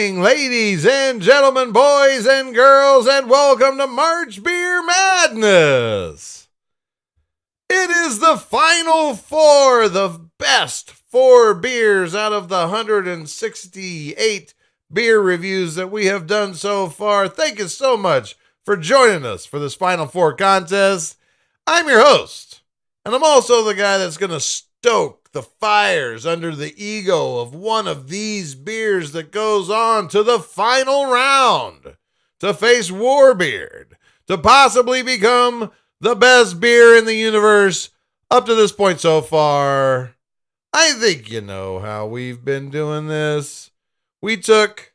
evening, ladies and gentlemen, boys and girls, and welcome to March Beer Madness. It is the final four, the best four beers out of the 168 beer reviews that we have done so far. Thank you so much for joining us for this final four contest. I'm your host, and I'm also the guy that's going to stoke the fires under the ego of one of these beers that goes on to the final round to face Warbeard to possibly become the best beer in the universe up to this point so far. I think you know how we've been doing this. We took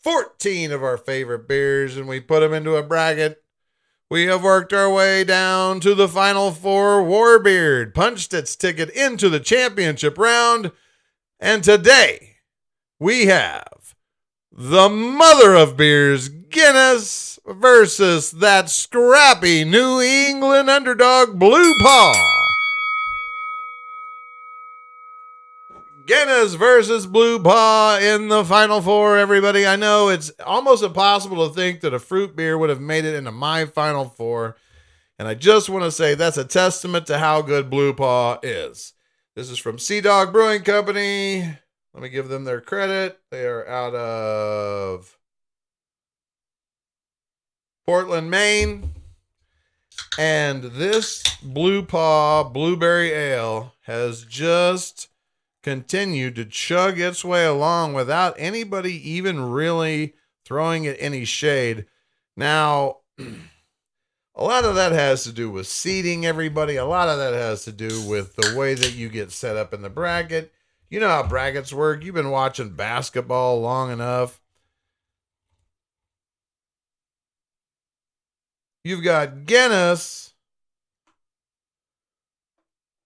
14 of our favorite beers and we put them into a bracket. We have worked our way down to the final four. Warbeard punched its ticket into the championship round. And today, we have the mother of beers, Guinness, versus that scrappy New England underdog, Blue Paw. Guinness versus Blue Paw in the final four, everybody. I know it's almost impossible to think that a fruit beer would have made it into my final four. And I just want to say that's a testament to how good Blue Paw is. This is from Sea Dog Brewing Company. Let me give them their credit. They are out of Portland, Maine. And this Blue Paw Blueberry Ale has just continued to chug its way along without anybody even really throwing it any shade. Now, a lot of that has to do with seeding, everybody. A lot of that has to do with the way that you get set up in the bracket. You know how brackets work. You've been watching basketball long enough. You've got Guinness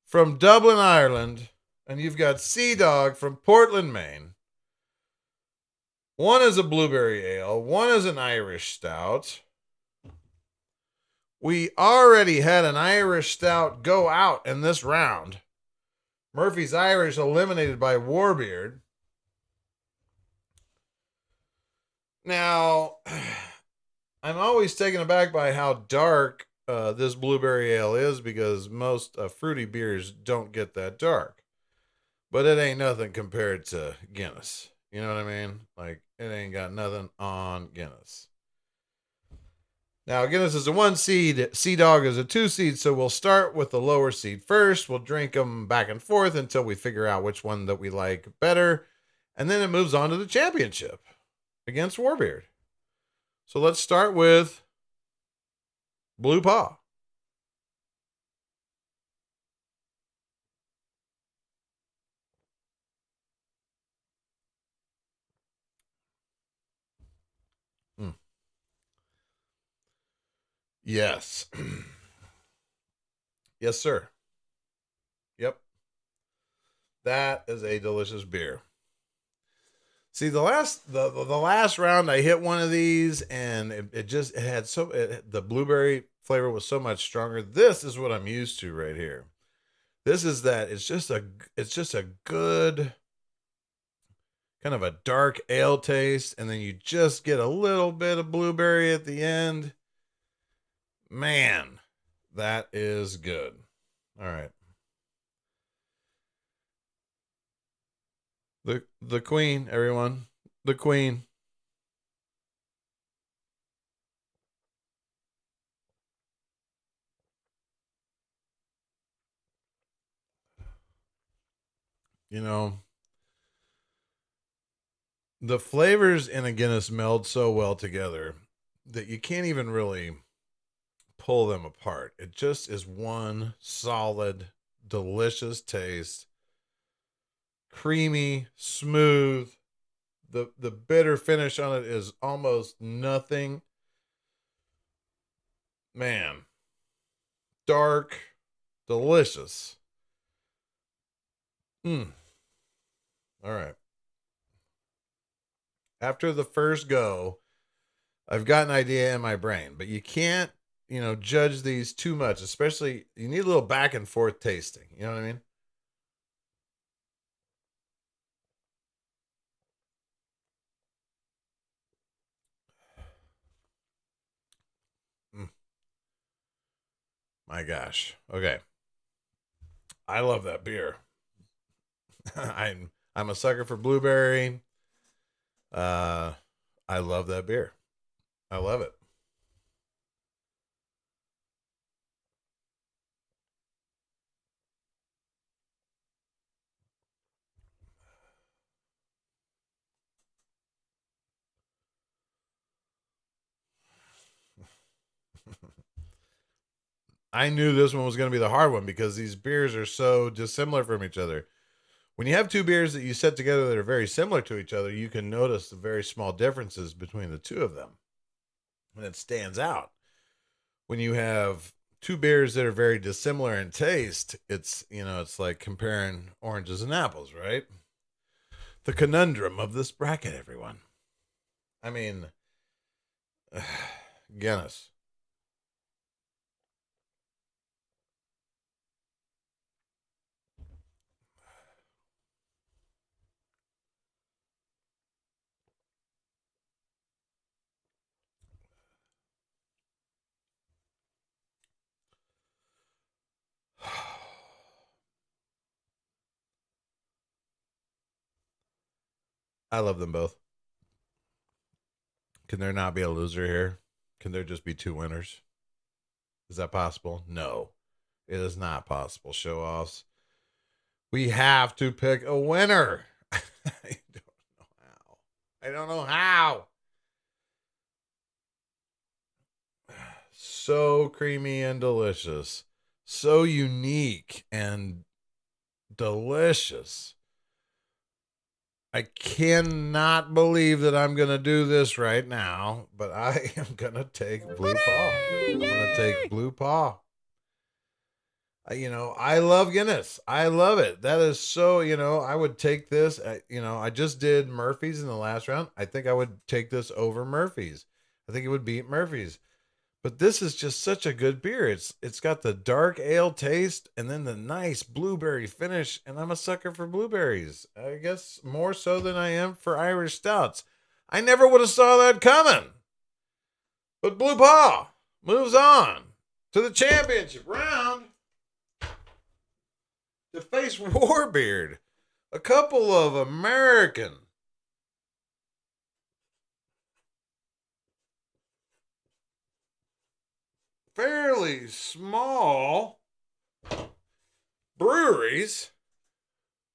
from Dublin, Ireland. And you've got Sea Dog from Portland, Maine. One is a blueberry ale. One is an Irish stout. We already had an Irish stout go out in this round. Murphy's Irish eliminated by Warbeard. Now, I'm always taken aback by how dark this blueberry ale is because most fruity beers don't get that dark. But it ain't nothing compared to Guinness. You know what I mean? Like, it ain't got nothing on Guinness. Now, Guinness is a 1 seed. Sea Dog is a 2 seed. So we'll start with the lower seed first. We'll drink them back and forth until we figure out which one that we like better. And then it moves on to the championship against Warbeard. So let's start with Blue Paw. Yes. Yes, sir. Yep. That is a delicious beer. See, the last round I hit one of these and it had the blueberry flavor was so much stronger. This is what I'm used to right here. This is that it's just a good kind of a dark ale taste, and then you just get a little bit of blueberry at the end. Man, that is good. All right. The queen, everyone. The queen. You know, the flavors in a Guinness meld so well together that you can't even really pull them apart. It just is one solid, delicious taste. Creamy, smooth. The bitter finish on it is almost nothing. Man, dark, delicious. All right. After the first go, I've got an idea in my brain, but you can't, judge these too much, especially you need a little back and forth tasting. You know what I mean? My gosh. Okay. I love that beer. I'm a sucker for blueberry. I love that beer. I love it. I knew this one was going to be the hard one because these beers are so dissimilar from each other. When you have two beers that you set together that are very similar to each other, you can notice the very small differences between the two of them. And it stands out. When you have two beers that are very dissimilar in taste, it's like comparing oranges and apples, right? The conundrum of this bracket, everyone. I mean, Guinness. I love them both. Can there not be a loser here? Can there just be two winners? Is that possible? No, it is not possible. Show offs. We have to pick a winner. I don't know how. I don't know how. So creamy and delicious. So unique and delicious. I cannot believe that I'm going to do this right now, but I am going to take Blue Paw. I'm going to take Blue Paw. I love Guinness. I love it. That is so, I would take this. I just did Murphy's in the last round. I think I would take this over Murphy's. I think it would beat Murphy's. But this is just such a good beer. It's got the dark ale taste and then the nice blueberry finish. And I'm a sucker for blueberries. I guess more so than I am for Irish stouts. I never would have saw that coming. But Blue Paw moves on to the championship round to face Warbeard, a couple of American fairly small breweries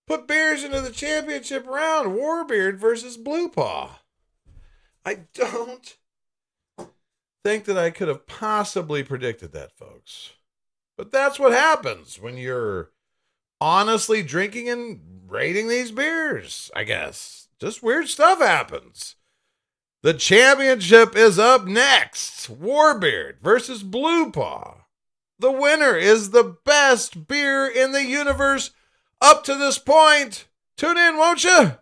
put beers into the championship round. Warbeard versus Blue Paw. I don't think that I could have possibly predicted that, folks. But that's what happens when you're honestly drinking and rating these beers, I guess. Just weird stuff happens. The championship is up next. Warbeard versus Blue Paw. The winner is the best beer in the universe up to this point. Tune in, won't you?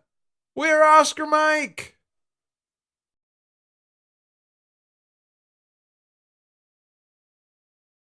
We're Oscar Mike.